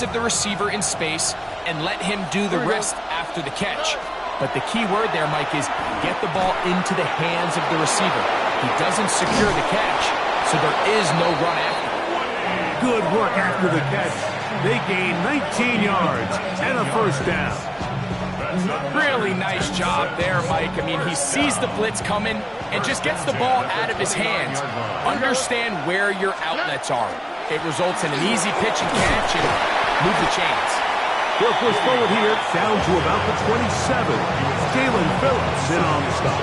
of the receiver in space and let him do the rest after the catch. But the key word there, Mike, is get the ball into the hands of the receiver. He doesn't secure the catch, so there is no run after. Good work after the catch. They gain 19 yards and a first down. Really nice job there, Mike. I mean, he sees the blitz coming and just gets the ball out of his hands. Understand where your outlets are. It results in an easy pitch and catch and move the chains. They'll push forward here, down to about the 27. Jalen Phillips in on the stop.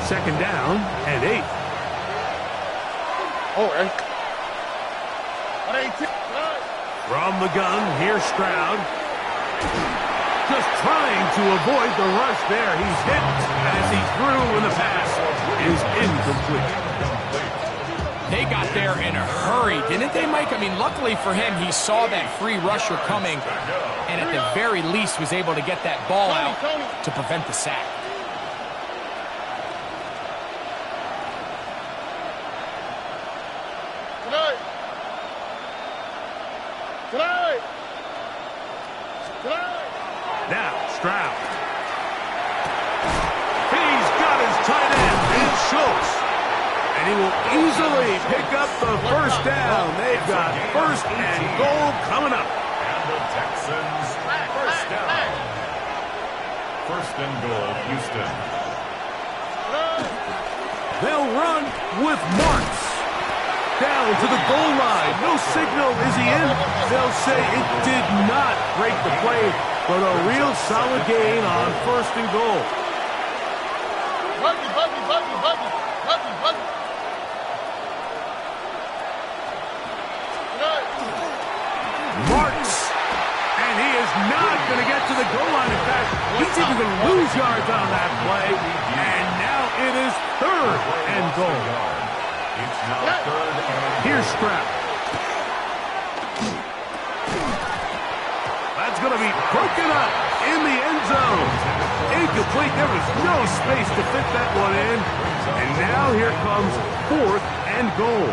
Second down and 8. From the gun, here's Stroud. Just trying to avoid the rush there. He's hit as he threw, and the pass is incomplete. They got there in a hurry, didn't they, Mike? I mean, luckily for him, he saw that free rusher coming and at the very least was able to get that ball out to prevent the sack. Now, Stroud. He's got his tight end in Schultz. And he will easily pick up the first down. They've got first and goal coming up. And the Texans first down. First and goal, Houston. They'll run with Marks. Down to the goal line. No signal. Is he in? They'll say it did not break the play, but a real solid gain on first and goal. Marks. And he is not going to get to the goal line. In fact, he's even going to lose yards on that play. And now it is third and goal. It's now third and Here's Stroud. That's going to be broken up in the end zone. Incomplete. There was no space to fit that one in. And now here comes fourth and goal.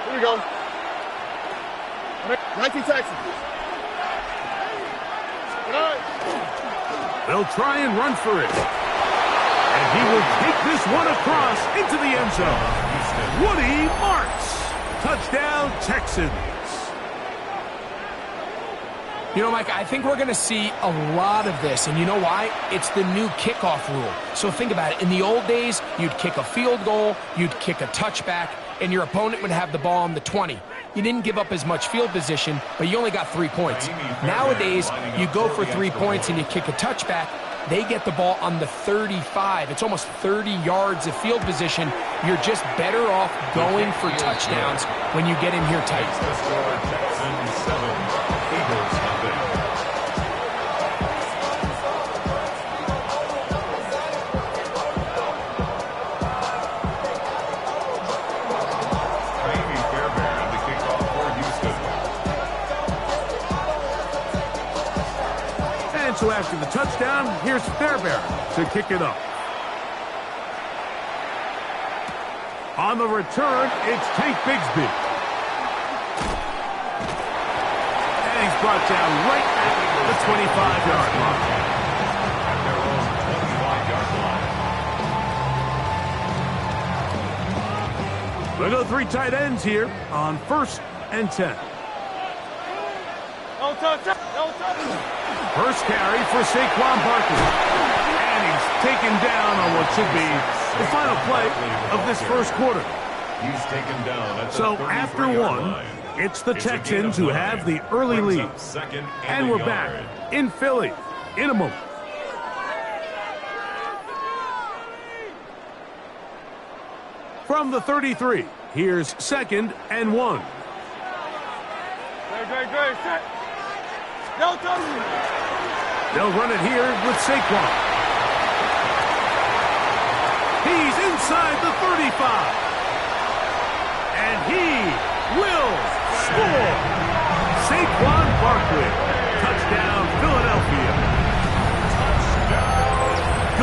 Here we go. 19 Texans. They'll try and run for it. And he will take this one across into the end zone. Woody Marks. Touchdown, Texans. You know, Mike, I think we're going to see a lot of this, and you know why? It's the new kickoff rule. So think about it. In the old days, you'd kick a field goal, you'd kick a touchback, and your opponent would have the ball on the 20. You didn't give up as much field position, but you only got 3 points. Nowadays, you go for 3 points and you kick a touchback, they get the ball on the 35. It's almost 30 yards of field position. You're just better off going for touchdowns when you get in here tight. Texans 7, Eagles nothing. Jamie Fairbairn, the kickoff for Houston. And so after the touchdown, here's Fairbairn to kick it up. On the return, it's Tank Bigsby. And he's brought down right at the 25-yard line. At their own 25-yard line. We'll go 3 tight ends here on first and 10. First carry for Saquon Barkley. And he's taken down on what should be the final play of this first quarter. He's taken down at the So after 33-yard one, line. it's the Texans who have the early Brings lead. up second And a we're yard. back in Philly in a moment. From the 33, here's second and 1. They'll run it here with Saquon. He's inside the 35. And he will score. Saquon Barkley. Touchdown, Philadelphia.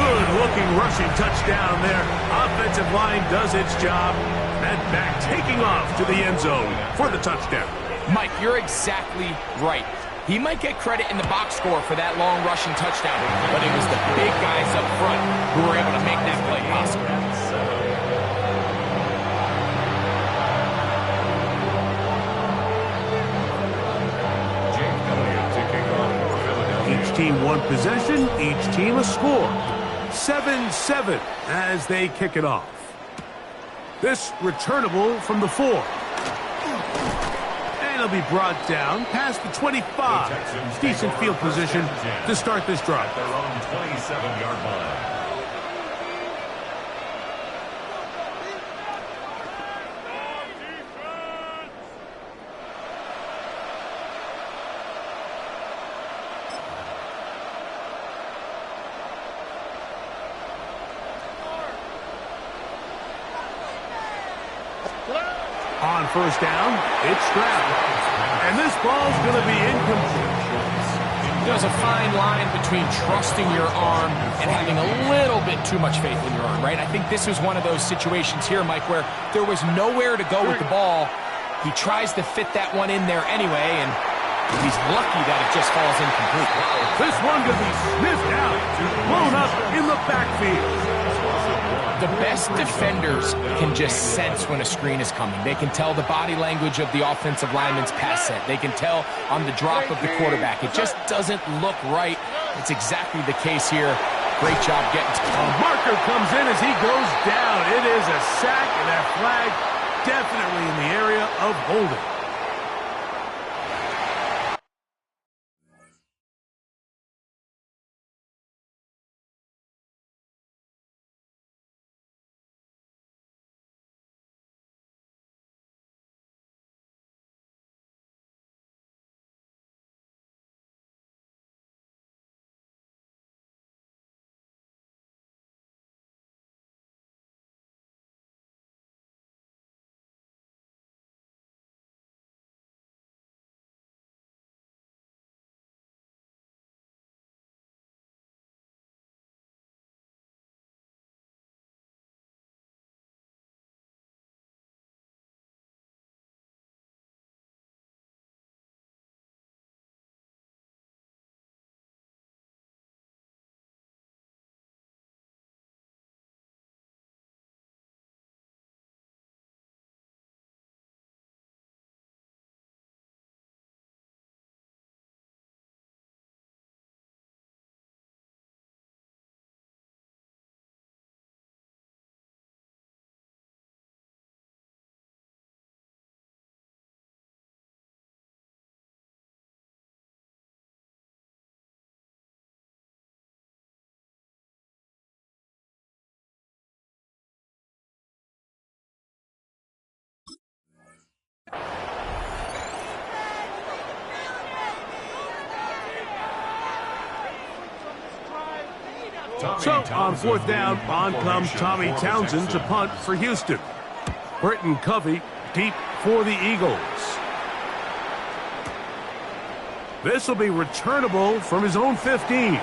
Good-looking rushing touchdown there. Offensive line does its job. And back taking off to the end zone for the touchdown. Mike, you're exactly right. He might get credit in the box score for that long rushing touchdown, but it was the big guys up front who were able to make that play possible. Each team one possession, each team a score. 7-7 as they kick it off. This returnable from the 4. And it'll be brought down past the 25. Decent field position to start this drive. At their own 27-yard line. On first down, it's Stroud. And this ball's going to be incomplete. There's a fine line between trusting your arm and having a little bit too much faith in your arm, right? I think this was one of those situations here, Mike, where there was nowhere to go with the ball. He tries to fit that one in there anyway, and he's lucky that it just falls incomplete. This one going to be sniffed out, blown up in the backfield. The best defenders can just sense when a screen is coming. They can tell the body language of the offensive lineman's pass set. They can tell on the drop of the quarterback. It just doesn't look right. It's exactly the case here. Great job getting to him. A marker comes in as he goes down. It is a sack, and that flag definitely in the area of holding. So, on fourth down, on comes Tommy Townsend to punt for Houston. Britton Covey deep for the Eagles. This will be returnable from his own 15. Very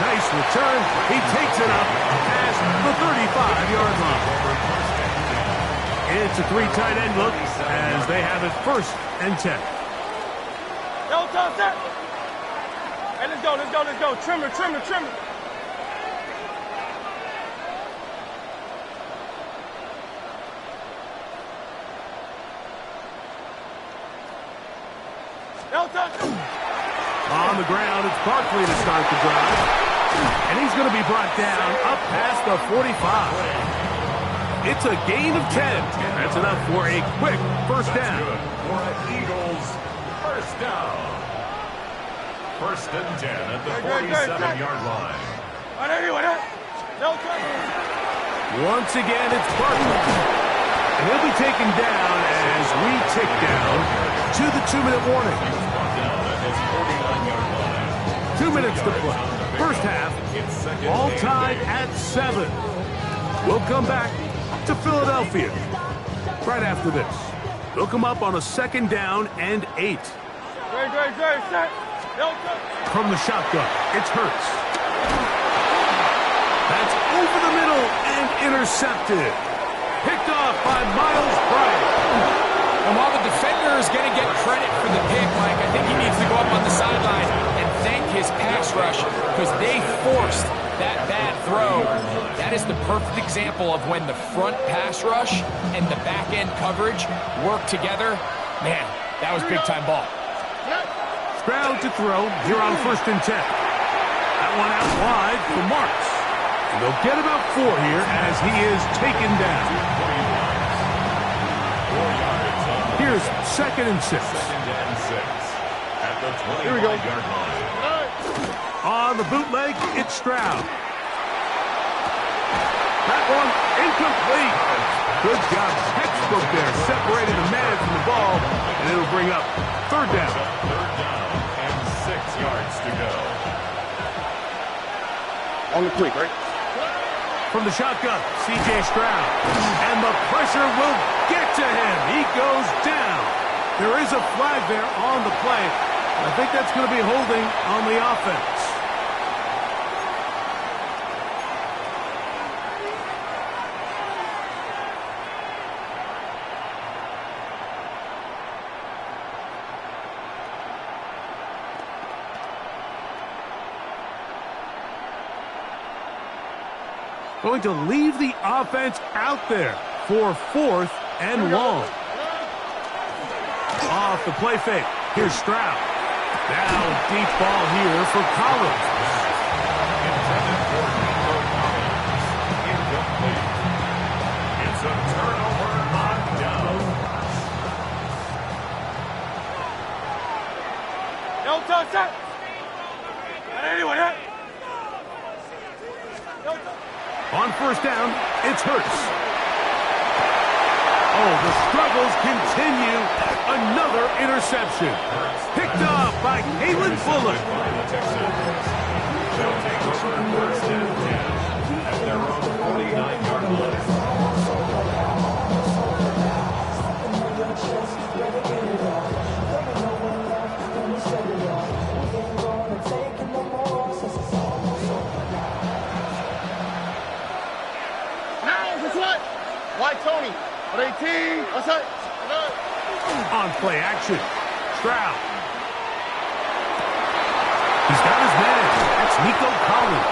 nice return. He takes it up past the 35-yard line. It's a 3 tight end look as they have it 1st and 10. Yo, Thompson! Hey, let's go. Trimmer. On the ground, it's Barkley to start the drive. And he's going to be brought down up past the 45. It's a gain of 10. That's enough for a quick first down. For an Eagles first down. 1st and 10 at the 47-yard line. Once again, it's Barkley. And he'll be taken down as we tick down to the 2-minute warning. 2 minutes to play. First half, all tied at 7. We'll come back to Philadelphia right after this. They'll come up on a 2nd down and 8. Great, set. From the shotgun, it's Hurts. That's over the middle and intercepted. Picked off by Miles Bryant. And while the defender is going to get credit for the pick, Mike, I think he needs to go up on the sideline and thank his pass rush because they forced that bad throw. That is the perfect example of when the front pass rush and the back end coverage work together. Man, that was big-time ball. Stroud to throw here on 1st and 10. That one out wide for Marks. And they'll get about 4 here as he is taken down. Here's 2nd and 6. At the 25-yard line. On the bootleg, it's Stroud. That one incomplete. Good job. Textbook there, separating the man from the ball, and it'll bring up 3rd down. 3rd down and 6 yards to go. On the quick, right? From the shotgun, C.J. Stroud. And the pressure will get to him. He goes down. There is a flag there on the play. I think that's going to be holding on the offense. Going to leave the offense out there for 4th and long. Off the play fake. Here's Stroud. Down deep ball here for Collins. Intended for Nico Collins. Incomplete. It's a turnover on down. No touch that. Anyone hit? On 1st down, it's Hurts. Oh, the struggles continue. Another interception. Picked off by Kalen Fuller. They'll take over 1st and 10 at their own 49-yard line. White Tony, 18, what's that? On play action, Stroud. He's got his man. That's Nico Collins.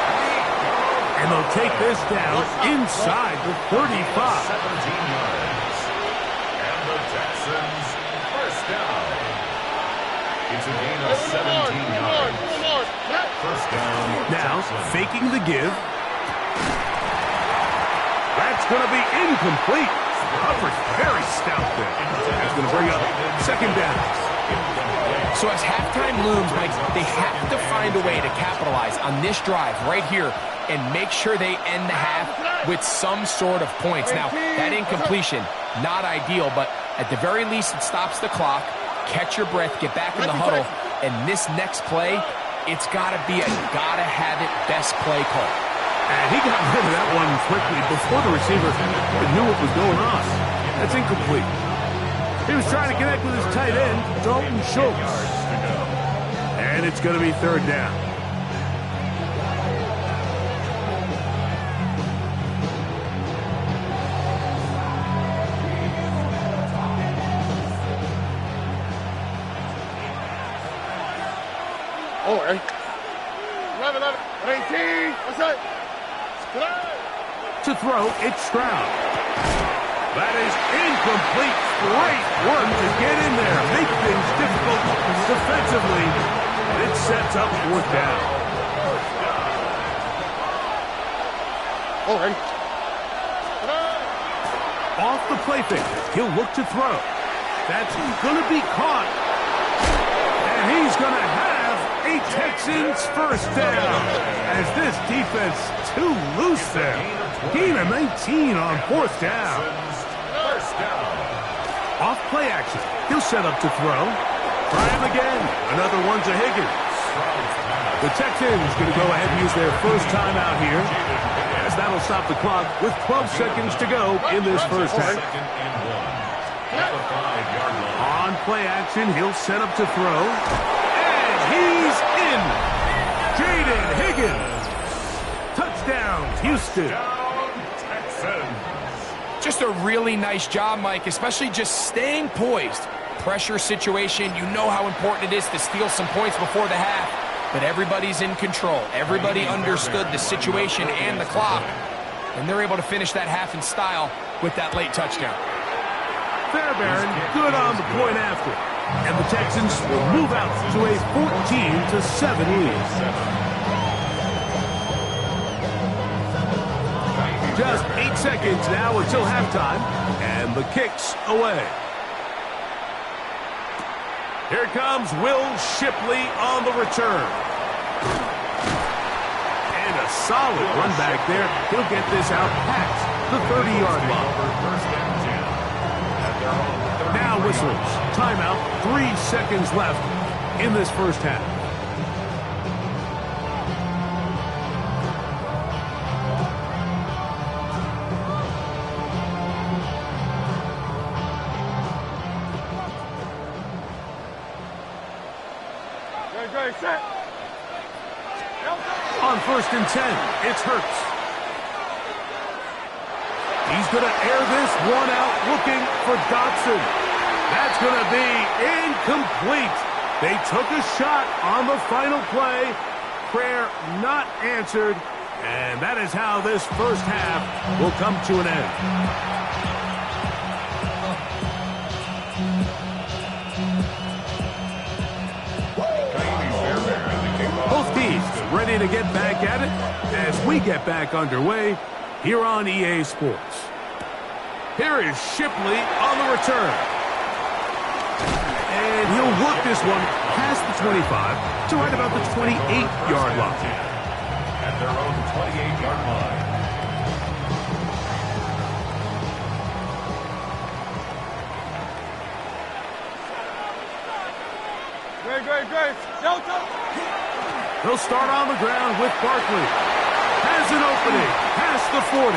And they'll take this down inside the 35. 17 yards. And the Texans, 1st down. It's a gain of 17 yards. 1st down. Now, faking the give. That's going to be incomplete. Coverage very stout there. That's going to bring up 2nd down. So as halftime looms, Mike, they have to find a way to capitalize on this drive right here and make sure they end the half with some sort of points. Now, that incompletion, not ideal, but at the very least, it stops the clock. Catch your breath, get back in the huddle, and this next play, it's got to be a gotta-have-it best play call. And he got rid of that one quickly before the receiver knew what was going on. That's incomplete. He was trying to connect with his tight end, Dalton Schultz. And it's going to be 3rd down. Oh, 11, 18, what's that? To throw, it's Stroud. That is incomplete. Great work to get in there. Make things difficult defensively. And it sets up 4th down. All right. Off the play fake. He'll look to throw. That's going to be caught. And he's going to have a Texans 1st down. As this defense too loose there. Gain of 19 on 4th down. 1st down. Off play action. He'll set up to throw. Try him again. Another one to Higgins. The Texans going to go ahead and use their 1st timeout here. As that'll stop the clock with 12 seconds to go in this 1st half. 2nd and 1. At the 5-yard line. On play action, he'll set up to throw. And he's in. Jaden Higgins. Touchdown, Houston. Just a really nice job, Mike, especially just staying poised. Pressure situation, you know how important it is to steal some points before the half, but everybody's in control. Everybody understood the situation and the clock, and they're able to finish that half in style with that late touchdown. Fairbairn good on the point after, and the Texans will move out to a 14-7 lead. Just 8 seconds now until halftime, and the kick's away. Here comes Will Shipley on the return. And a solid run back there. He'll get this out past the 30-yard line. Now whistles. Timeout. 3 seconds left in this first half. On 1st and 10, it's Hurts. He's going to air this one out looking for Dotson. That's going to be incomplete. They took a shot on the final play. Prayer not answered. And that is how this first half will come to an end. Both teams ready to get back at it as we get back underway here on EA Sports. Here is Shipley on the return. And he'll work this one past the 25 to right about the 28-yard line. At their own 28-yard line. Great. He'll start on the ground with Barkley. Has an opening past the 40.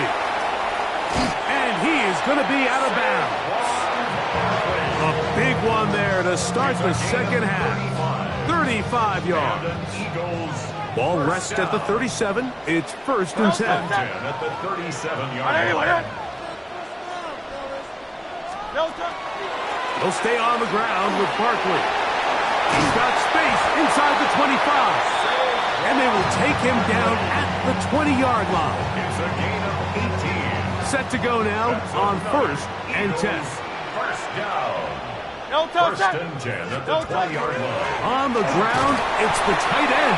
And he is going to be out of bounds. A big one there to start the second half. 35 yards. Ball rests at the 37. It's 1st and 10. At the 37-yard line. He'll stay on the ground with Barkley. He's got space inside the 25. And they will take him down at the 20-yard line. It's a gain of 18. Set to go now on 1st and 10. First down. First and 10 at the 20-yard line. On the ground, it's the tight end.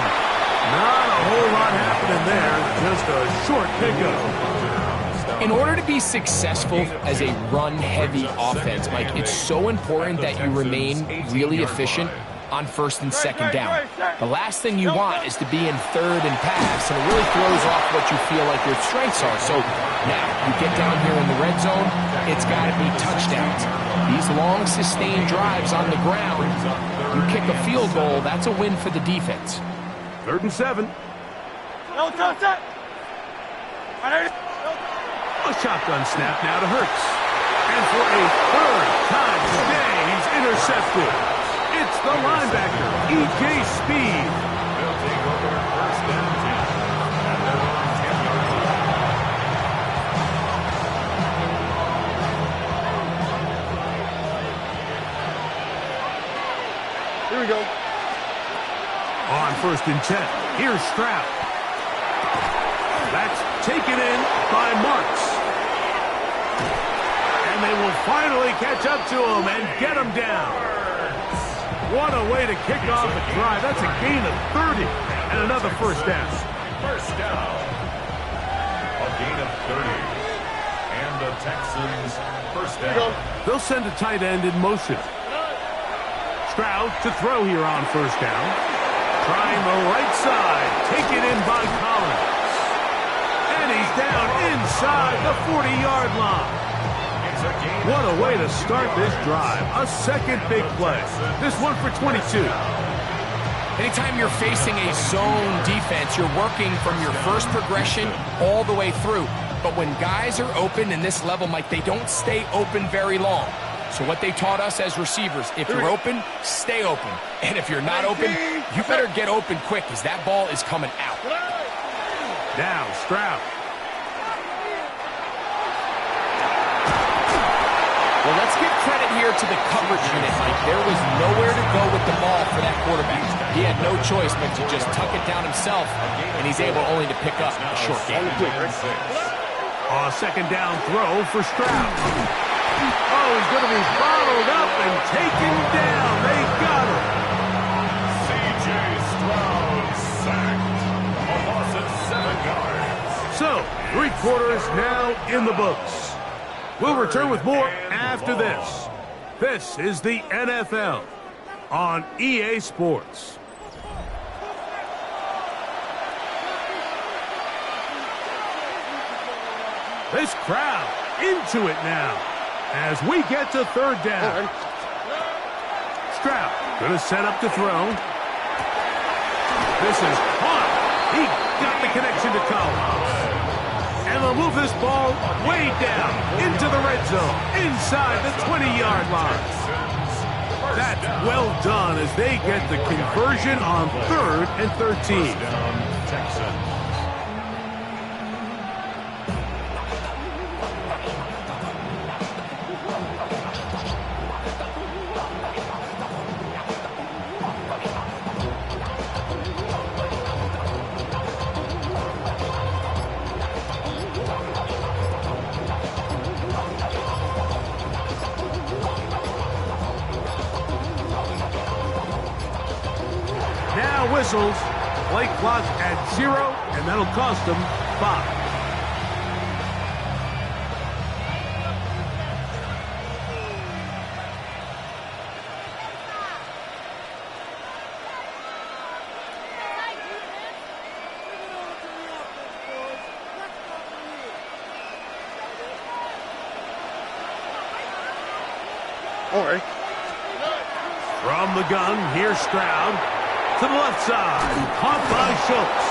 Not a whole lot happening there. Just a short pickup. In order to be successful as a run-heavy offense, Mike, it's so important that you remain really efficient on 1st and 2nd down. The last thing you want is to be in 3rd and pass, and it really throws off what you feel like your strengths are. So now you get down here in the red zone, it's got to be touchdowns. These long sustained drives on the ground, you kick a field goal, that's a win for the defense. 3rd and 7. A shotgun snap now to Hurts. And for a 3rd time today, he's intercepted. It's the linebacker, E.J. Speed. They'll take over 1st and 10. At their own 10-yard line. Here we go. On 1st and 10, here's Stroud. That's taken in by Marks. And they will finally catch up to him and get him down. What a way to kick off a drive. That's a gain of 30 and another first down. First down. A gain of 30. And the Texans first down. They'll send a tight end in motion. Stroud to throw here on 1st down. Trying the right side. Taken in by Collins. And he's down inside the 40-yard line. What a way to start this drive. A second big play. This one for 22. Anytime you're facing a zone defense, you're working from your first progression all the way through. But when guys are open in this level, Mike, they don't stay open very long. So what they taught us as receivers, if you're open, stay open. And if you're not open, you better get open quick because that ball is coming out. Now, Stroud. Well, let's give credit here to the coverage unit, Mike. There was nowhere to go with the ball for that quarterback. He had no choice but to just tuck it down himself, and he's able only to pick up a short gain. A second down throw for Stroud. Oh, he's going to be followed up and taken down. They got him. C.J. Stroud sacked. A loss of 7 yards. So, 3 quarters now in the books. We'll return with more after this. This is the NFL on EA Sports. This crowd into it now as we get to 3rd down. Stroud going to set up to throw. This is caught. He got the connection to Collins. And they'll move this ball way down into the red zone, inside the 20-yard line. That's well done as they get the conversion on 3rd and 13. Texans. Whistles, play clock at 0, and that'll cost them 5. From the gun, here's Stroud. To the left side, caught by Schultz.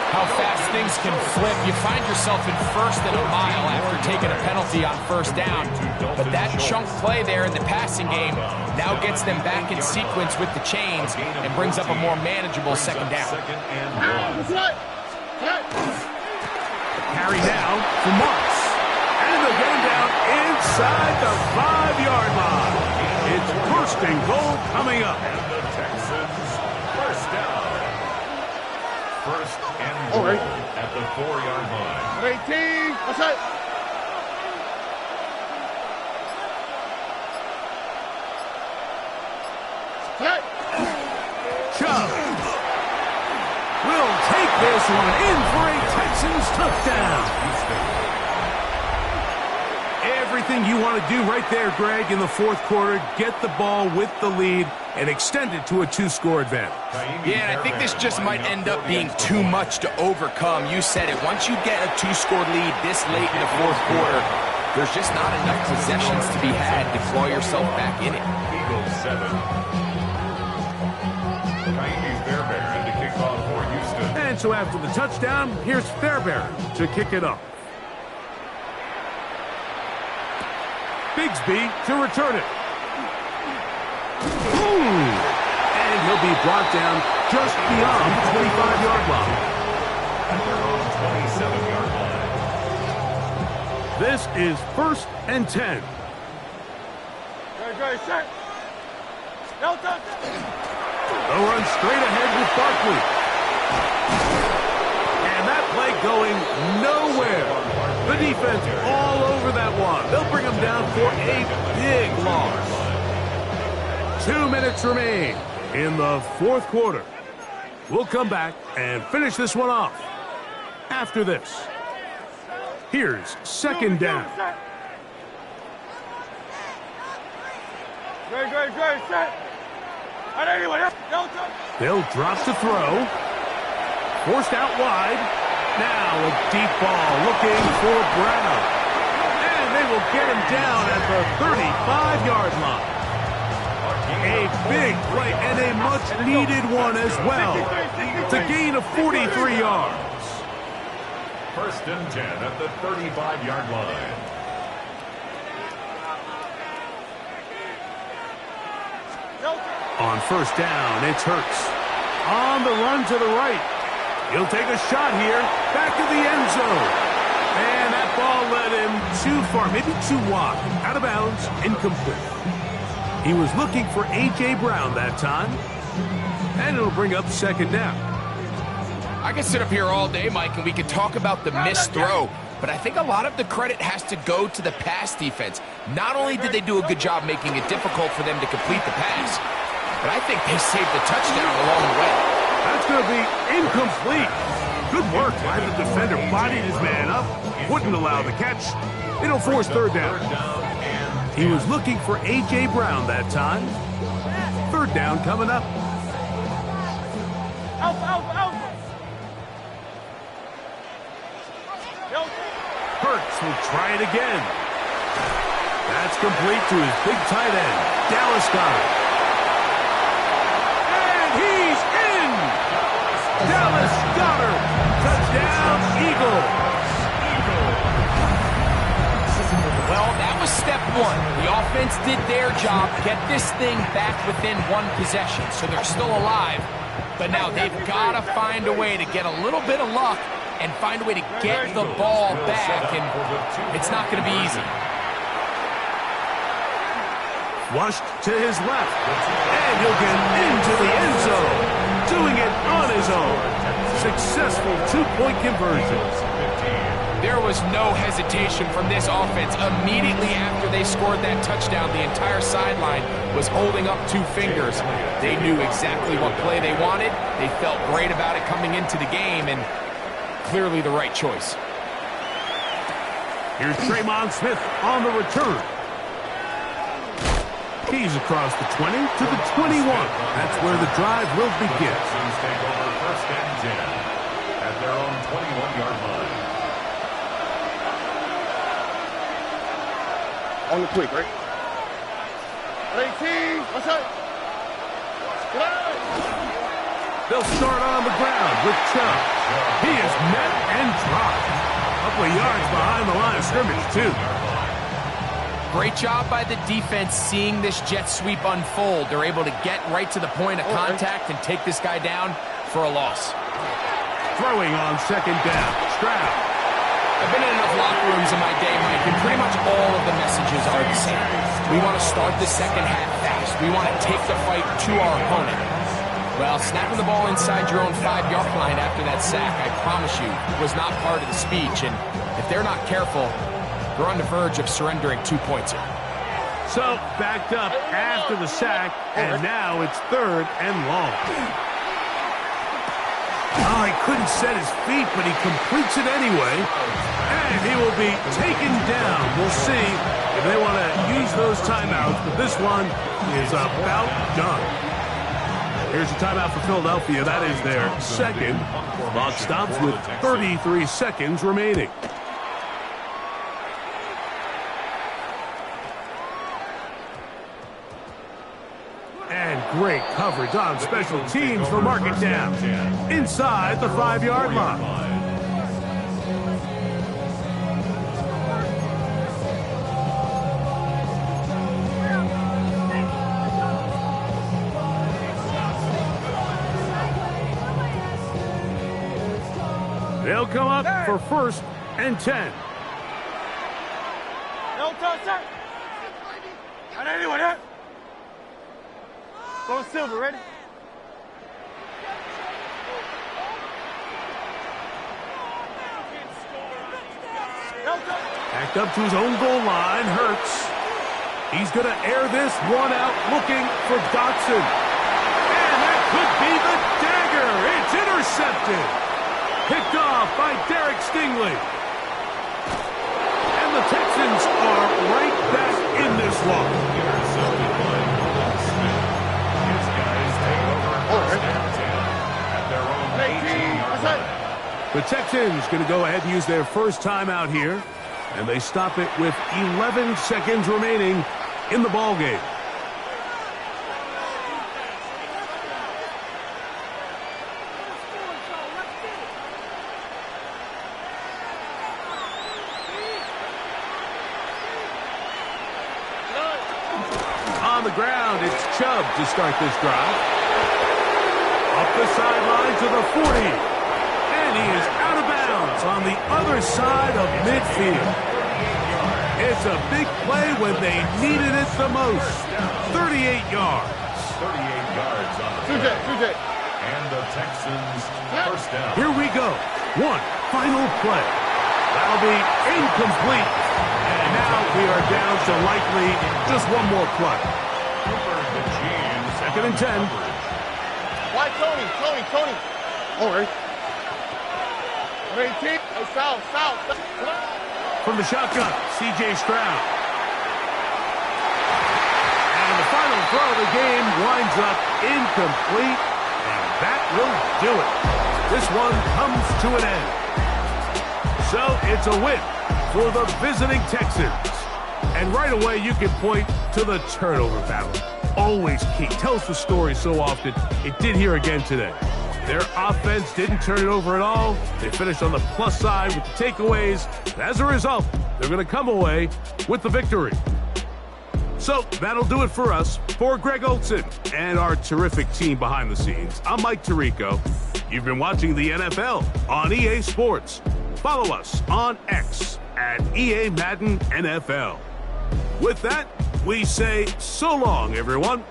How fast things can flip. You find yourself in 1st and a mile after taking a penalty on 1st down. But that chunk play there in the passing game now gets them back in sequence with the chains and brings up a more manageable 2nd down. Carry now for Marks. And they'll get him down inside the 5-yard line. It's 1st and goal coming up. And the Texans, 1st down. 1st and goal at the 4-yard line. 18. What's that? Chubb will take this one in for a Texans touchdown. Everything you want to do right there, Greg, in the 4th quarter, get the ball with the lead and extend it to a 2-score advantage. Yeah, and I think this just might end up being too much to overcome. You said it. Once you get a 2-score lead this late in the 4th quarter, there's just not enough possessions to be had to claw yourself back in it. Eagles 7. Fairbairn to kick off for Houston. And so after the touchdown, here's Fairbairn to kick it up. Bigsby to return it. Ooh! And he'll be brought down just beyond the 25-yard line. At their own 27-yard line. This is 1st and 10. Good, set. Delta. They'll run straight ahead with Barkley. And that play going nowhere. The defense all over that one. They'll bring them down for a big loss. 2 minutes remain in the 4th quarter. We'll come back and finish this one off after this. Here's 2nd down. Good, set. They'll drop to throw. Forced out wide. Now a deep ball looking for Brown. And they will get him down at the 35-yard line. A big play and a much-needed one as well. It's a gain of 43 yards. 1st and 10 at the 35-yard line. On first down, it's Hurts. On the run to the right. He'll take a shot here. Back to the end zone. And that ball led him too far, maybe too wide. Out of bounds, incomplete. He was looking for A.J. Brown that time. And it'll bring up second down. I could sit up here all day, Mike, and we could talk about the missed throw. But I think a lot of the credit has to go to the pass defense. Not only did they do a good job making it difficult for them to complete the pass, but I think they saved the touchdown along the way. That's going to be incomplete. Good work by the defender. Bodied his man up. Wouldn't allow the catch. It'll force third down. He was looking for A.J. Brown that time. Third down coming up. Alpha, alpha, alpha. Hurts will try it again. That's complete to his big tight end, Dallas Goedert. And he's in! Dallas Goedert! Touchdown, Eagles! Well, that was step one. The offense did their job, get this thing back within one possession, so they're still alive. But now they've got to find a way to get a little bit of luck and find a way to get the ball back, and it's not going to be easy. Flushed to his left, and he'll get into the end zone, doing it on his own. Successful two-point conversion. There was no hesitation from this offense. Immediately after they scored that touchdown, the entire sideline was holding up two fingers. They knew exactly what play they wanted. They felt great about it coming into the game, and clearly the right choice. Here's Tremon Smith on the return. He's across the 20 to the 21. That's where the drive will begin. Take over first and 10 at their own 21-yard line. On the quick, right? 18. What's up? They'll start on the ground with Chubb. He is met and dropped. A couple of yards behind the line of scrimmage, too. Great job by the defense seeing this jet sweep unfold. They're able to get right to the point of contact and take this guy down for a loss. Throwing on second down. Stroud. I've been in enough locker rooms in my day, Mike, and pretty much all of the messages are the same. We want to start the second half fast. We want to take the fight to our opponent. Well, snapping the ball inside your own 5-yard line after that sack, I promise you, was not part of the speech. And if they're not careful, they're on the verge of surrendering 2 points here. So, backed up after the sack, and now it's third and long. Oh, he couldn't set his feet, but he completes it anyway. And he will be taken down. We'll see if they want to use those timeouts, but this one is about done. Here's a timeout for Philadelphia. That is their second. Clock stops with 33 seconds remaining. And great coverage on special teams for market down. Inside the 5-yard line. They'll come up for first and 10. No touch, sir. Not anyone, huh? Go Silver, ready? No touch. Backed up to his own goal line, Hurts. He's going to air this one out, looking for Dotson. And that could be the dagger. It's intercepted. Picked off by Derek Stingley. And the Texans are right back in this one. Intercepted by Smith. His guys take over first and 10 at their own 18-yard line. The Texans going to go ahead and use their first timeout here. And they stop it with 11 seconds remaining in the ballgame. On on the ground. It's Chubb to start this drive. Up the sideline to the 40. And he is out of bounds on the other side of midfield. It's a big play when they needed it the most. 38 yards. 38 yards on the play. And the Texans first down. Here we go. One final play. That'll be incomplete. And now we are down to likely just one more play. Second and 10. Why Tony? All right. South. From the shotgun, C.J. Stroud. And the final throw of the game winds up incomplete. And that will do it. This one comes to an end. So it's a win for the visiting Texans. And right away you can point to the turnover battle. Always key. Tells the story so often. It did here again today. Their offense didn't turn it over at all. They finished on the plus side with the takeaways. And as a result, they're going to come away with the victory. So that'll do it for us. For Greg Olson and our terrific team behind the scenes, I'm Mike Tirico. You've been watching the NFL on EA Sports. Follow us on X at EA Madden NFL. With that, we say so long, everyone.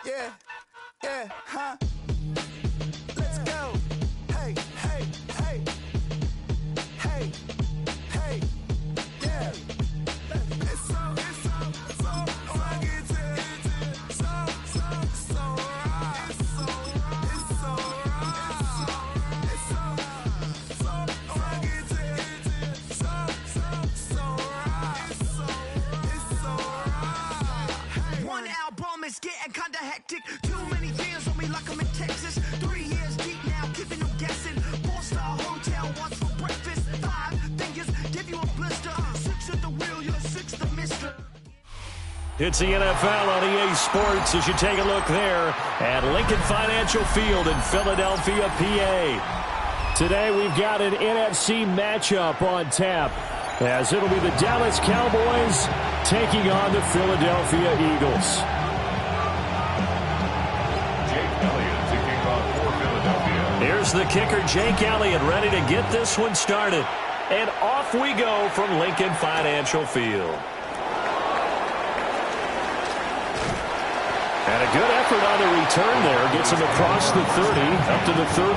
Yeah, huh? Let's go. Hey, yeah. It's so fucking so right. It's so right. One album is getting kinda hectic. Too many fans on me like I'm in Texas. 3 years deep now, keeping them guessing. 4-star hotel, what's for breakfast? 5 fingers, give you a blister. 6 at the wheel, you're 6 the mister. It's the NFL on EA Sports as you take a look there at Lincoln Financial Field in Philadelphia, PA. Today we've got an NFC matchup on tap as it'll be the Dallas Cowboys taking on the Philadelphia Eagles. Jake Elliott to kick off for Philadelphia. Here's the kicker, Jake Elliott, ready to get this one started. And off we go from Lincoln Financial Field. And a good effort on the return there. Gets him across the 30, up to the 33.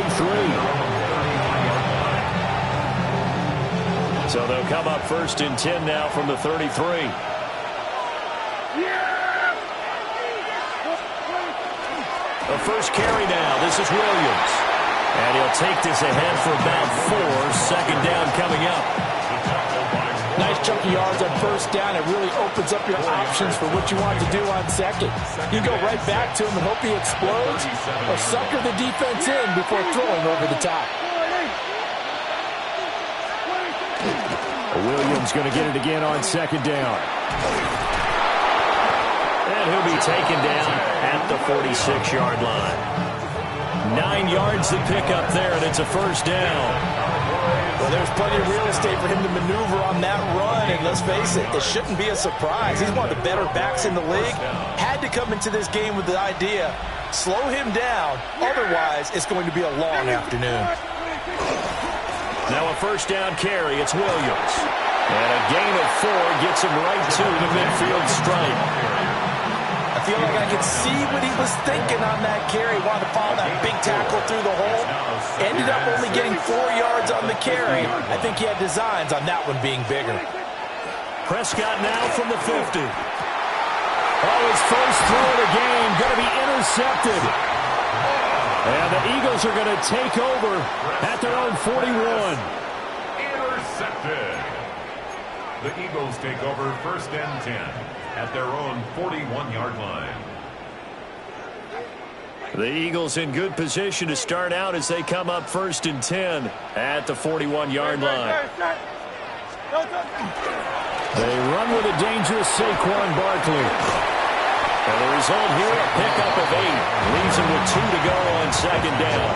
So they'll come up 1st and 10 now from the 33. The first carry now. This is Williams. And he'll take this ahead for about 4. Second down coming up. Nice chunky yards on first down. It really opens up your options for what you want to do on second. You can go right back to him and hope he explodes, or sucker the defense in before throwing over the top. Williams going to get it again on second down. And he'll be taken down at the 46-yard line. 9 yards to pick up there, and it's a first down. Well, there's plenty of real estate for him to maneuver on that run, and let's face it, it shouldn't be a surprise. He's one of the better backs in the league. Had to come into this game with the idea, slow him down, otherwise it's going to be a long afternoon. Now a first down carry, it's Williams. And a gain of 4 gets him right to the midfield stripe. I feel like I could see what he was thinking on that carry. Wanted to follow that big tackle through the hole. Ended up only getting 4 yards on the carry. I think he had designs on that one being bigger. Prescott now from the 50. Oh, his first throw of the game going to be intercepted. And the Eagles are going to take over at their own 41. Intercepted. The Eagles take over first and 10 at their own 41-yard line. The Eagles in good position to start out as they come up first and 10 at the 41-yard line. They run with a dangerous Saquon Barkley. And the result here, a pickup of 8. Leaves him with 2 to go on second down.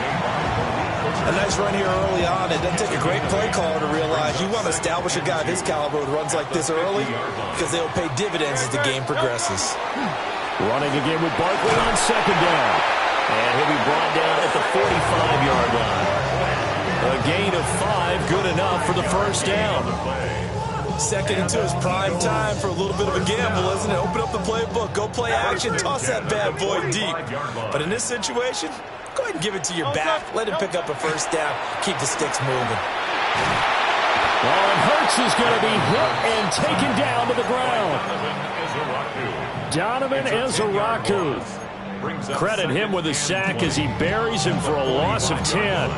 A nice run here early on. It doesn't take a great play caller to realize you want to establish a guy of his caliber with runs like this early because they'll pay dividends as the game progresses. Running again with Barkley on second down. And he'll be brought down at the 45-yard line. A gain of 5, good enough for the first down. Second into his prime time for a little bit of a gamble, isn't it? Open up the playbook, go play action, toss that bad boy deep. But in this situation, go ahead and give it to your back. Let him pick up a first down. Keep the sticks moving. Well, and Hurts is going to be hit and taken down to the ground. Donovan Ezeraku. Credit him with a sack as he buries him for a loss of 10.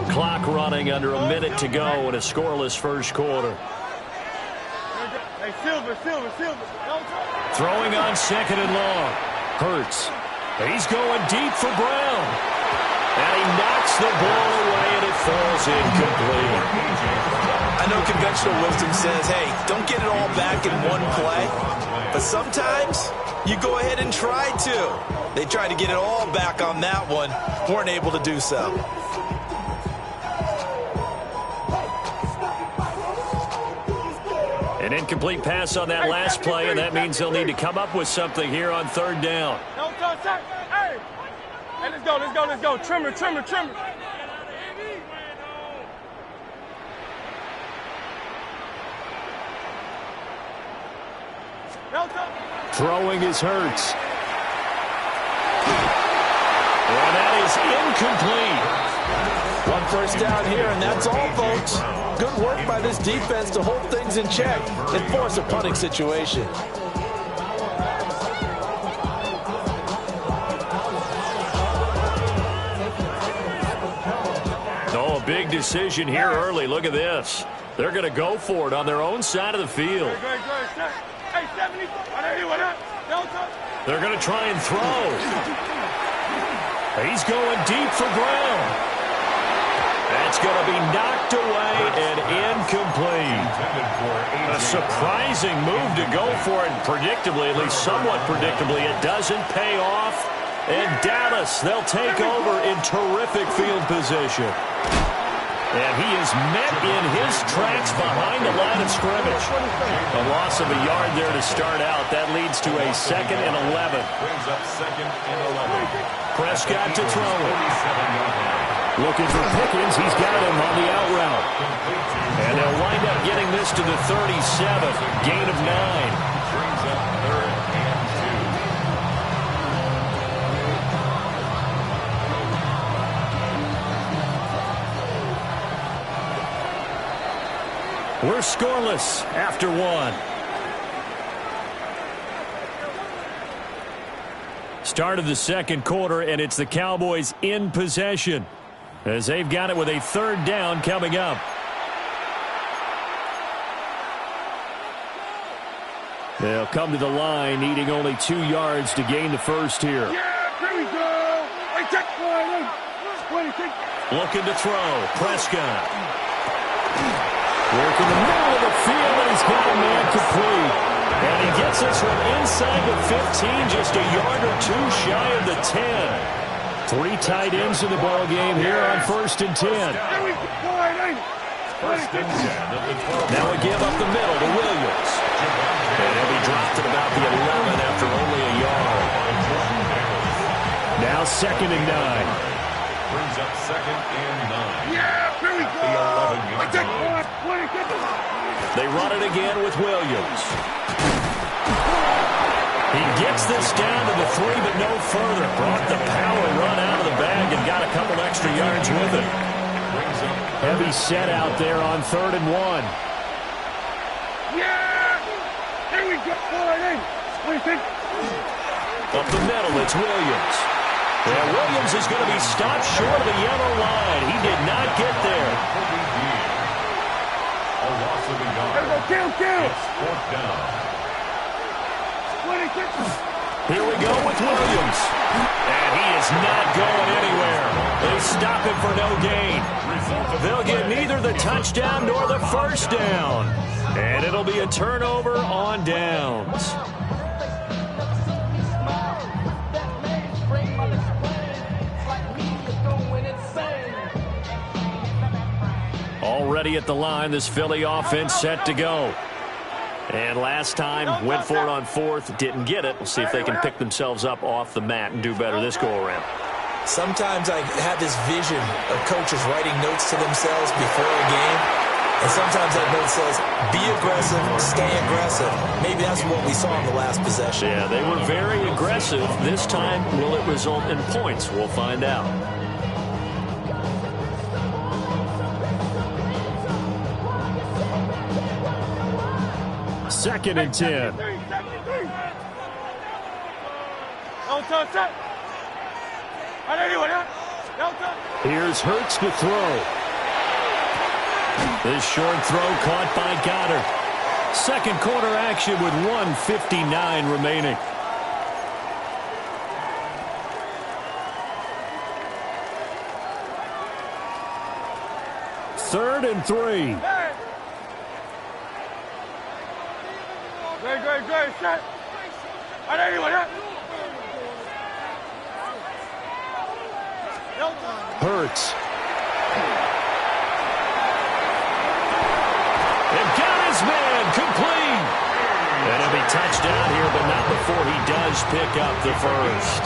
Clock running under a minute to go in a scoreless first quarter. Hey, Silver. Throwing on second and long. Hurts. He's going deep for Brown. And he knocks the ball away, and it falls incomplete. I know conventional wisdom says, hey, don't get it all back in one play. But sometimes you go ahead and try to. They tried to get it all back on that one. Weren't able to do so. An incomplete pass on that last play, and that means they'll need to come up with something here on third down. Hey, let's go. Trimmer. Throwing is Hurts. And that is incomplete. One first down here, and that's all, folks. Good work by this defense to hold things in check and force a punting situation. Oh, a big decision here early. Look at this. They're going to go for it on their own side of the field. Hey, 70. They're going to try and throw. He's going deep for Brown. That's going to be knocked away and incomplete. A surprising move to go for it. Predictably, at least somewhat predictably, it doesn't pay off. And Dallas, they'll take over in terrific field position. And he is met in his tracks behind the line of scrimmage. A loss of a yard there to start out. That leads to a 2nd and 11. Brings up 2nd and 11. Prescott to throw it. Looking for Pickens. He's got him on the out route. And they'll wind up getting this to the 37. Gain of 9. Brings up 3rd and 2. We're scoreless after 1. Start of the second quarter, and it's the Cowboys in possession as they've got it with a third down coming up. They'll come to the line, needing only 2 yards to gain the first here. Yeah, here we go. Hey, check. Looking to throw. Prescott. Working the middle of the field, and he's got a man complete. And he gets this one inside the 15, just a yard or two shy of the 10. 3 tight ends in the ball game here on 1st and 10. First and 10 at the 12. Now a give up the middle to Williams. And he'll be dropped at about the 11 after only a yard. Now 2nd and 9. Brings up 2nd and 9. Yeah, here we go. The 11-yard. They run it again with Williams. He gets this down to the 3, but no further. Brought the power run out of the bag and got a couple extra yards with it. Heavy set out there on 3rd and 1. Yeah! Here we go. What do you think? Up the middle, it's Williams. And Williams is going to be stopped short of the yellow line. He did not get there. A loss of a yard. Kill. It's 4th down. Here we go with Williams. And he is not going anywhere. They stop him for no gain. They'll get neither the touchdown nor the first down. And it'll be a turnover on downs. Already at the line, this Philly offense set to go. And last time, went for it on 4th, didn't get it. We'll see if they can pick themselves up off the mat and do better this go-around. Sometimes I have this vision of coaches writing notes to themselves before a game. And sometimes that note says, be aggressive, stay aggressive. Maybe that's what we saw in the last possession. Yeah, they were very aggressive. This time, will it result in points? We'll find out. Second and 10. Here's Hurts to throw. This short throw caught by Goddard. Second quarter action with 1:59 remaining. Third and 3. Great. Set. Hurts. And got his man complete. And he'll be touchdown here, but not before he does pick up the first.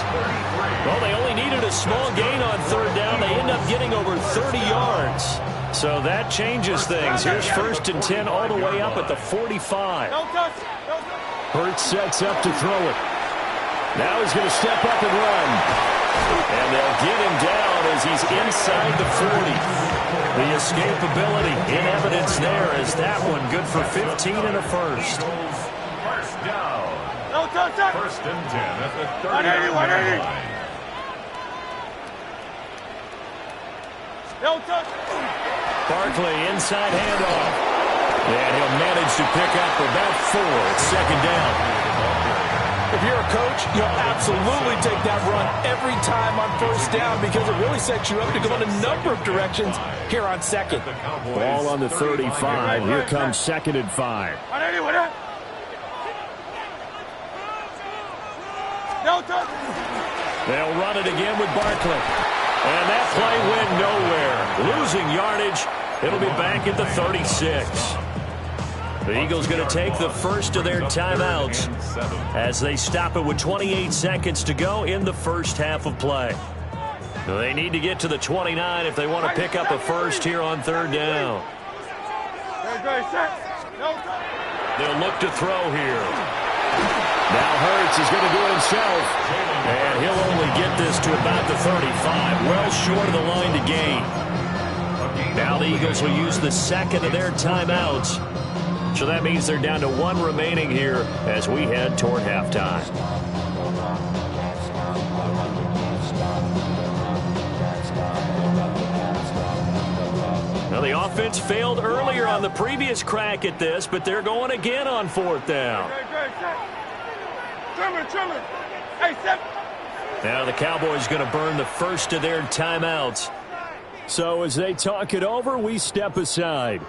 Well, they only needed a small gain on 3rd down. They end up getting over 30 yards. So that changes things. Here's 1st and 10 all the way up at the 45. Hurts sets up to throw it. Now he's going to step up and run. And they'll get him down as he's inside the 40. The escapability in evidence there as that one good for 15 and a first. First down. 1st and 10 at the 30-yard line. Barkley inside handoff. And he'll manage to pick up about 4 at 2nd down. If you're a coach, you'll absolutely take that run every time on 1st down because it really sets you up to go in a number of directions here on 2nd. Ball on the 35. Here comes 2nd and 5. They'll run it again with Barkley. And that play went nowhere. Losing yardage. It'll be back at the 36. The Eagles going to take the first of their timeouts as they stop it with 28 seconds to go in the first half of play. They need to get to the 29 if they want to pick up a first here on 3rd down. They'll look to throw here. Now Hurts is going to do it himself. And he'll only get this to about the 35, well short of the line to gain. Now the Eagles will use the second of their timeouts. So that means they're down to 1 remaining here as we head toward halftime. Now the offense failed earlier on the previous crack at this, but they're going again on 4th down. Now the Cowboys going to burn the first of their timeouts. So as they talk it over, we step aside.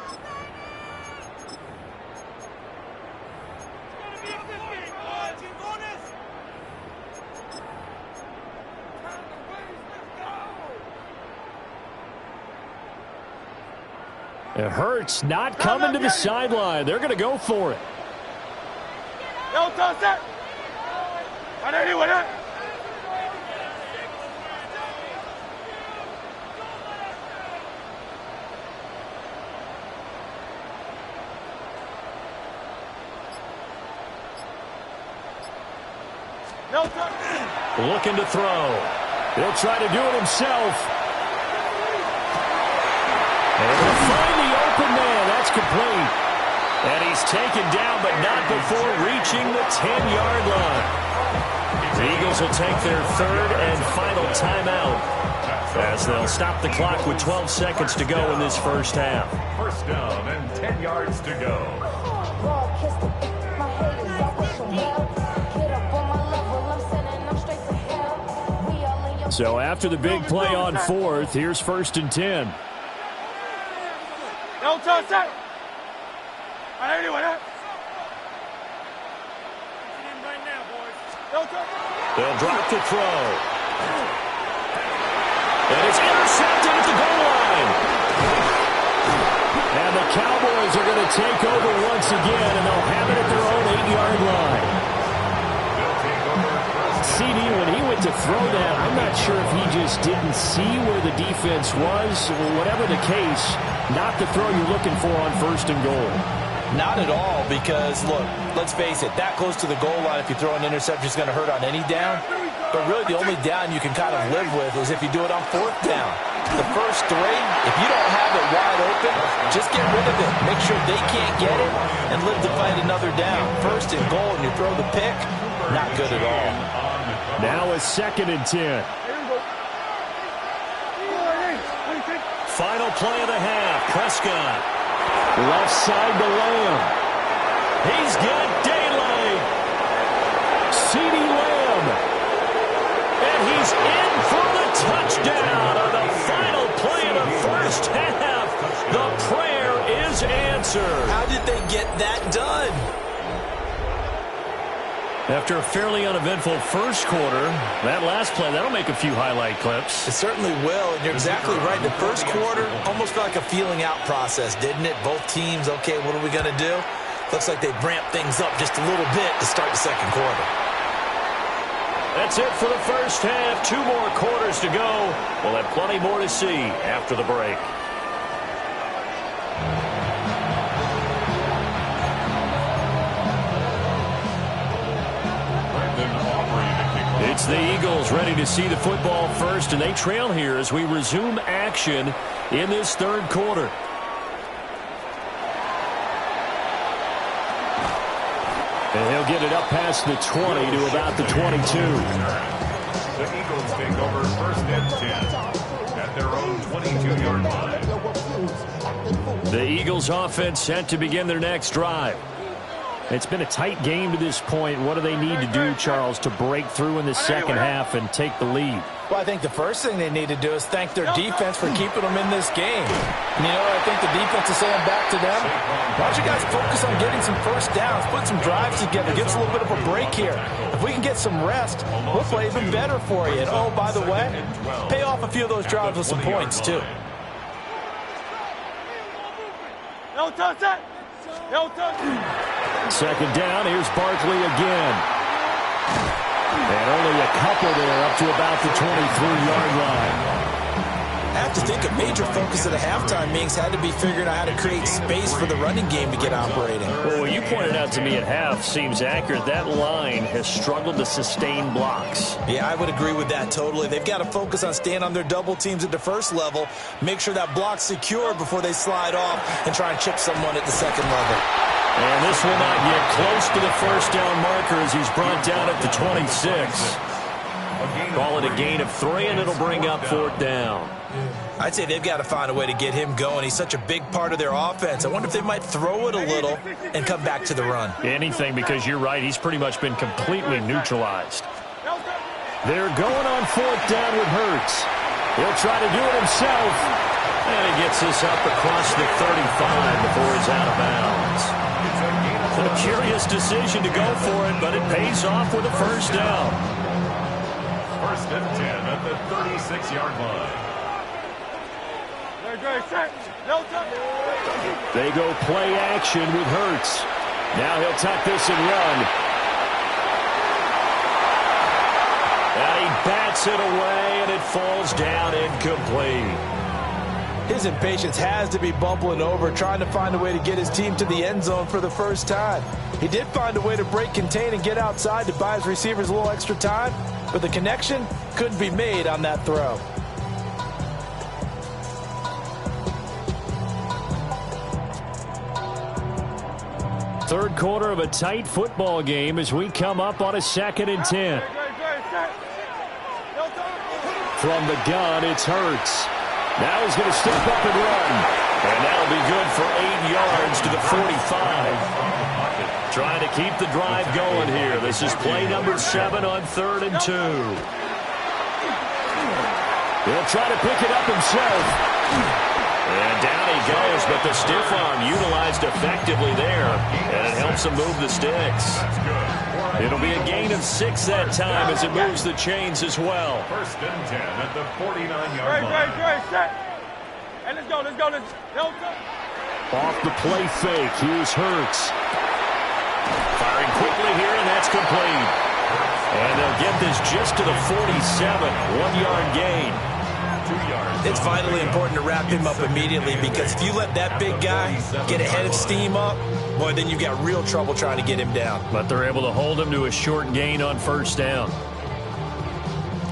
It hurts not coming to the sideline. They're going to go for it. Yo, toss it. Anyone it? Looking to throw. He'll try to do it himself. And he'll find the open man. That's complete. And he's taken down, but not before reaching the 10-yard line. The Eagles will take their third and final timeout as they'll stop the clock with 12 seconds to go in this first half. First down and 10 yards to go. So after the big play on fourth, here's 1st and 10. Don't touch that. Anyone it? They'll drop the throw. And it's intercepted at the goal line. And the Cowboys are going to take over once again, and they'll have it at their own 8-yard line. CD, when he went to throw that, I'm not sure if he just didn't see where the defense was. Whatever the case, not the throw you're looking for on 1st and goal. Not at all, because, look, let's face it, that close to the goal line, if you throw an interception, it's going to hurt on any down. But really, the only down you can kind of live with is if you do it on 4th down. The first 3, if you don't have it wide open, just get rid of it. Make sure they can't get it and live to fight another down. 1st and goal, and you throw the pick, not good at all. Now a 2nd and 10. Final play of the half. Prescott. Left side to Lamb. He's got daylight. CeeDee Lamb. And he's in for the touchdown on the final play of the first half. The prayer is answered. How did they get that done? After a fairly uneventful first quarter, that last play, that'll make a few highlight clips. It certainly will, and you're exactly right. The first quarter almost felt like a feeling out process, didn't it? Both teams, okay, what are we going to do? Looks like they ramped things up just a little bit to start the second quarter. That's it for the first half. 2 more quarters to go. We'll have plenty more to see after the break. It's the Eagles ready to see the football first, and they trail here as we resume action in this third quarter. And he'll get it up past the 20 to about the 22. The Eagles take over 1st and 10 at their own 22-yard line. The Eagles offense set to begin their next drive. It's been a tight game to this point. What do they need to do, Charles, to break through in the second half and take the lead? Well, I think the first thing they need to do is thank their defense for keeping them in this game. And you know what I think the defense is saying back to them? Why don't you guys focus on getting some first downs, put some drives together, give us a little bit of a break here. If we can get some rest, we'll play even better for you. And, oh, by the way, pay off a few of those drives with some points, too. No touch that. No touch. Second down, here's Barkley again. And only a couple there up to about the 23-yard line. I have to think a major focus of the halftime meetings had to be figuring out how to create space for the running game to get operating. Well, what you pointed out to me at half seems accurate. That line has struggled to sustain blocks. Yeah, I would agree with that totally. They've got to focus on staying on their double teams at the first level, make sure that block's secure before they slide off and try and chip someone at the second level. And this will not get close to the first down marker as he's brought down at the 26. Call it a gain of 3, and it'll bring up 4th down. I'd say they've got to find a way to get him going. He's such a big part of their offense. I wonder if they might throw it a little and come back to the run. Anything, because you're right. He's pretty much been completely neutralized. They're going on 4th down with Hurts. He'll try to do it himself. And he gets this up across the 35 before he's out of bounds. A curious decision to go for it, but it pays off with a first down. 1st and 10 at the 36-yard line. They go play action with Hurts. Now he'll tuck this and run. And he bats it away, and it falls down incomplete. His impatience has to be bubbling over, trying to find a way to get his team to the end zone for the first time. He did find a way to break contain and get outside to buy his receivers a little extra time, but the connection couldn't be made on that throw. Third quarter of a tight football game as we come up on a 2nd and 10. From the gun, it's Hurts. Now he's going to step up and run. And that'll be good for 8 yards to the 45. Trying to keep the drive going here. This is play number 7 on 3rd and 2. He'll try to pick it up himself. And down he goes, but the stiff arm utilized effectively there. And it helps him move the sticks. It'll be a gain of 6 that time as it moves the chains as well. 1st and 10 at the 49-yard line. Hey, let's go. Off the play fake, here's Hurts. Firing quickly here, and that's complete. And they'll get this just to the 47, 1-yard gain. 2 yards. It's vitally important to wrap him up immediately, because if you let that big guy get a head of steam up, boy, then you've got real trouble trying to get him down. But they're able to hold him to a short gain on 1st down.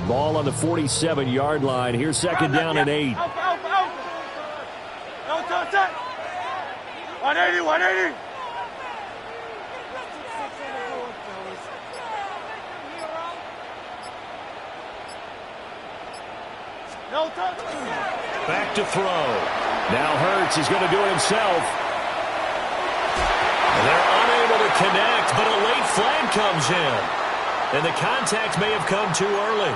Ball on the 47-yard line. Here's 2nd down and 8. 180. Back to throw. Now Hurts is going to do it himself. They're unable to connect, but a late flag comes in. And the contact may have come too early.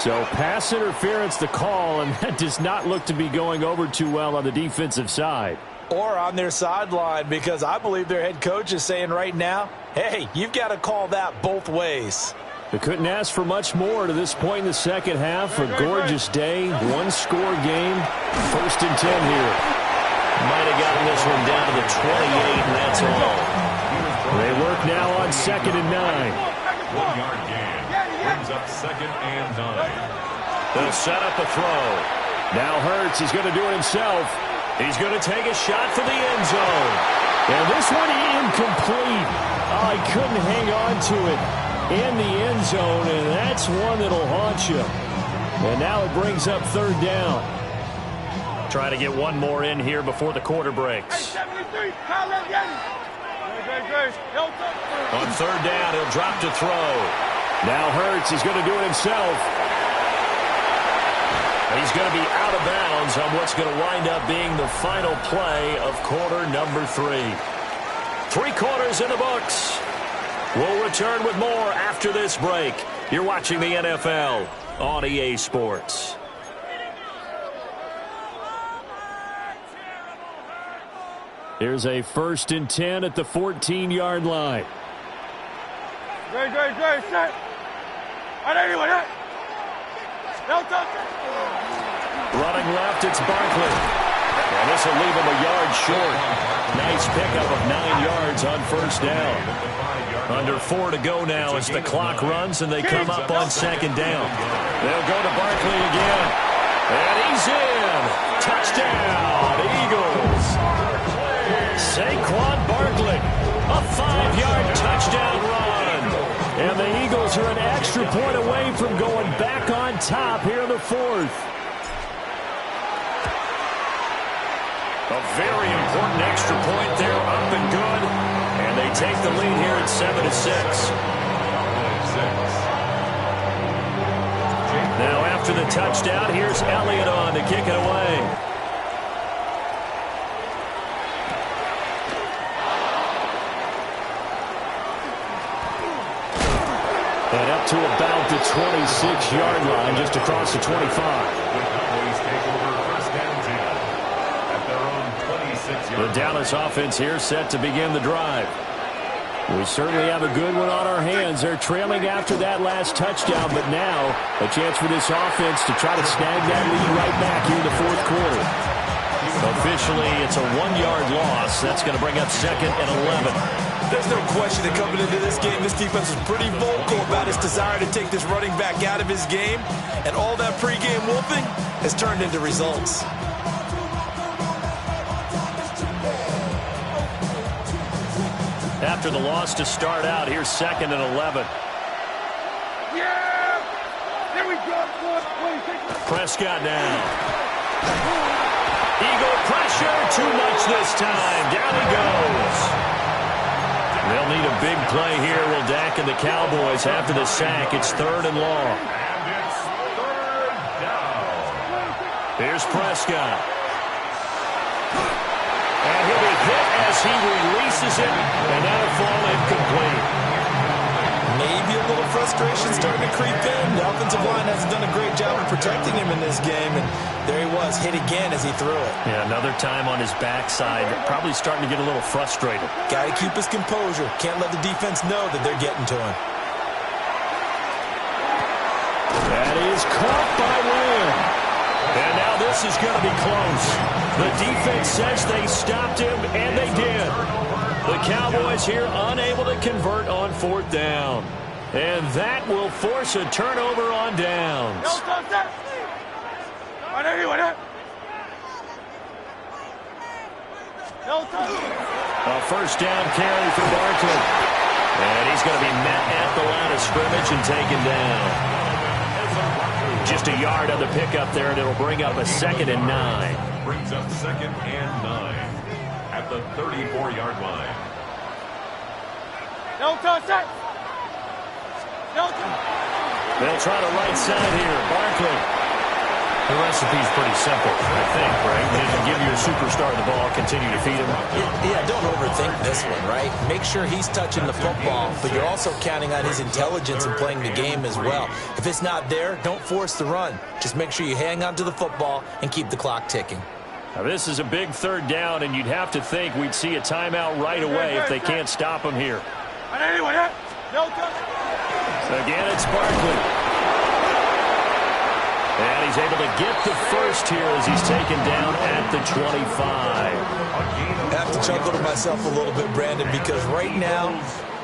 So pass interference the call, and that does not look to be going over too well on the defensive side. Or on their sideline, because I believe their head coach is saying right now, hey, you've got to call that both ways. They couldn't ask for much more to this point in the second half. A gorgeous day, 1-score game, 1st and 10 here. Might have gotten this one down to the 28, and that's all. They work now on 2nd and 9. 1-yard gain. Brings up 2nd and 9. They'll set up a throw. Now Hurts is going to do it himself. He's going to take a shot for the end zone. And this one incomplete. Oh, he couldn't hang on to it in the end zone, and that's one that'll haunt you. And now it brings up 3rd down. Try to get one more in here before the quarter breaks. Hey, 73, On 3rd down, he'll drop to throw. Now Hurts is going to do it himself. He's going to be out of bounds on what's going to wind up being the final play of quarter number 3. 3 quarters in the books. We'll return with more after this break. You're watching the NFL on EA Sports. Here's a 1st and 10 at the 14-yard line. Great, set. 180. Running left, it's Barkley. And this will leave him a yard short. Nice pickup of 9 yards on 1st down. Under 4 to go now as the clock runs and they come up on 2nd down. They'll go to Barkley again. And he's in. Touchdown, Eagles. Saquon Barkley, a 5-yard touchdown run. And the Eagles are an extra point away from going back on top here in the 4th. A very important extra point there, up and good. And they take the lead here at 7-6. Now after the touchdown, here's Elliott on to kick it away. And up to about the 26-yard line, just across the 25. The Dallas offense here set to begin the drive. We certainly have a good one on our hands. They're trailing after that last touchdown, but now a chance for this offense to try to snag that lead right back here in the fourth quarter. Officially, it's a 1-yard loss. That's going to bring up 2nd and 11. There's no question that coming into this game, this defense was pretty vocal about its desire to take this running back out of his game, and all that pregame whooping has turned into results. After the loss to start out, here's 2nd and 11. Yeah! There we go. Prescott now. Eagle pressure, too much this time. Down he goes. They'll need a big play here. Will Dak and the Cowboys after the sack. It's 3rd and long. And it's 3rd down. Here's Prescott. And he'll be hit as he releases it, and that'll fall incomplete. Maybe a little frustration starting to creep in. The offensive line hasn't done a great job of protecting him in this game, and there he was, hit again as he threw it. Yeah, another time on his backside, probably starting to get a little frustrated. Got to keep his composure. Can't let the defense know that they're getting to him. That is caught by Lamb. And now this is going to be close. The defense says they stopped him, and they did. The Cowboys here unable to convert on 4th down. And that will force a turnover on downs. A 1st down carry for Barkley. And he's going to be met at the line of scrimmage and taken down. Just a yard on the pickup there, and it'll bring up a 2nd and 9. Brings up 2nd and 9 at the 34-yard line. They'll try the right side here. Barkley. The recipe's pretty simple, I think, right? You give your superstar the ball, continue to feed him. Yeah, don't overthink this one, right? Make sure he's touching the football, but you're also counting on his intelligence in playing the game as well. If it's not there, don't force the run. Just make sure you hang on to the football and keep the clock ticking. Now, this is a big 3rd down, and you'd have to think we'd see a timeout right away if they can't stop him here. Again, it's Barkley. And he's able to get the first here as he's taken down at the 25. I have to chuckle to myself a little bit, Brandon, because right now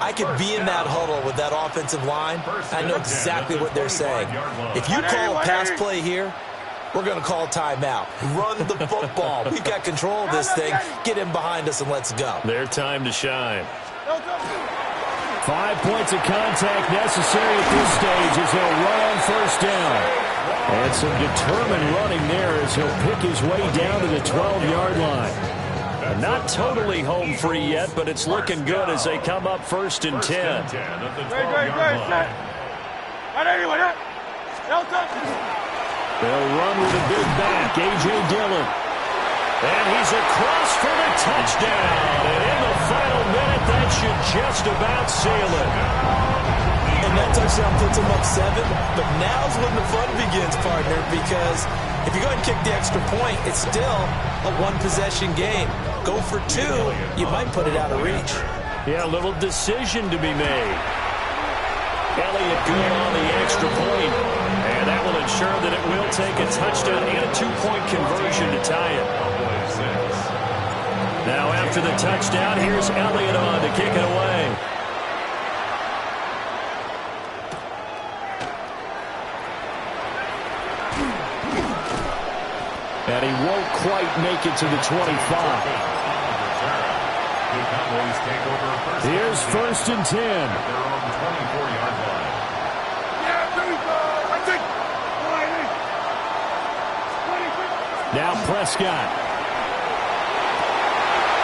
I could be in that huddle with that offensive line. I know exactly what they're saying. If you call a pass play here, we're going to call timeout. Run the football. We've got control of this thing. Get in behind us and let's go. Their time to shine. 5 points of contact necessary at this stage as they'll run on 1st down. And some determined running there as he'll pick his way down to the 12-yard line. Not totally home free yet, but it's looking good as they come up 1st and 10. They'll run with a big back, A.J. Dillon. And he's across for the touchdown. And in the final minute, that should just about seal it. And that touchdown puts him up 7. But now's when the fun begins, partner, because if you go ahead and kick the extra point, it's still a 1-possession game. Go for 2, you might put it out of reach. Yeah, a little decision to be made. Elliott good on the extra point. And that will ensure that it will take a touchdown and a 2-point conversion to tie it. Now after the touchdown, here's Elliott on to kick it away. And he won't quite make it to the 25. Here's 1st and 10. Now Prescott.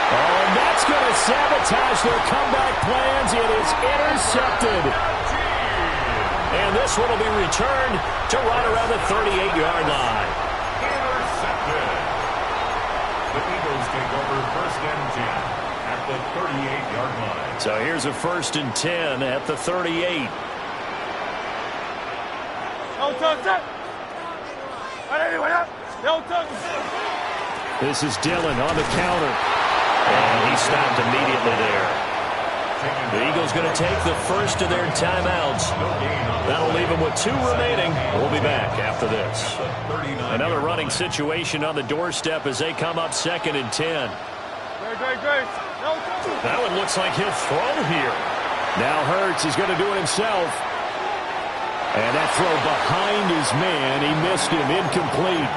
Oh, and that's going to sabotage their comeback plans. It is intercepted. And this one will be returned to right around the 38-yard line. The Eagles take over 1st and 10 at the 38-yard line. So here's a 1st and 10 at the 38. This is Dillon on the counter. And he stopped immediately there. The Eagles going to take the first of their timeouts. That'll leave them with 2 remaining. We'll be back after this. Another running situation on the doorstep as they come up 2nd and 10. That one looks like he'll throw here. Now Hurts is going to do it himself. And that throw behind his man, he missed him, incomplete.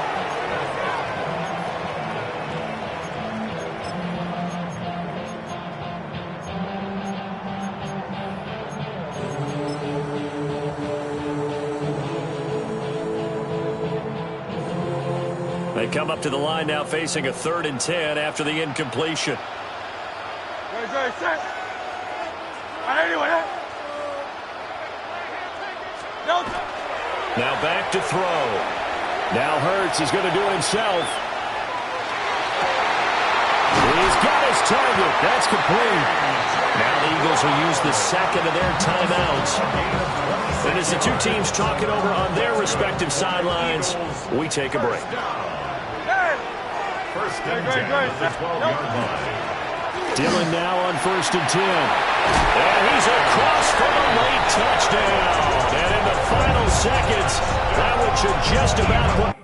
They come up to the line now facing a 3rd and 10 after the incompletion. Now back to throw. Now Hurts is going to do it himself. He's got his target. That's complete. Now the Eagles will use the 2nd of their timeouts. And as the 2 teams talk it over on their respective sidelines, we take a break. First and 10 at the 12-yard line. Dillon now on 1st and 10. And he's across for a late touchdown. And in the final seconds, that one should just about put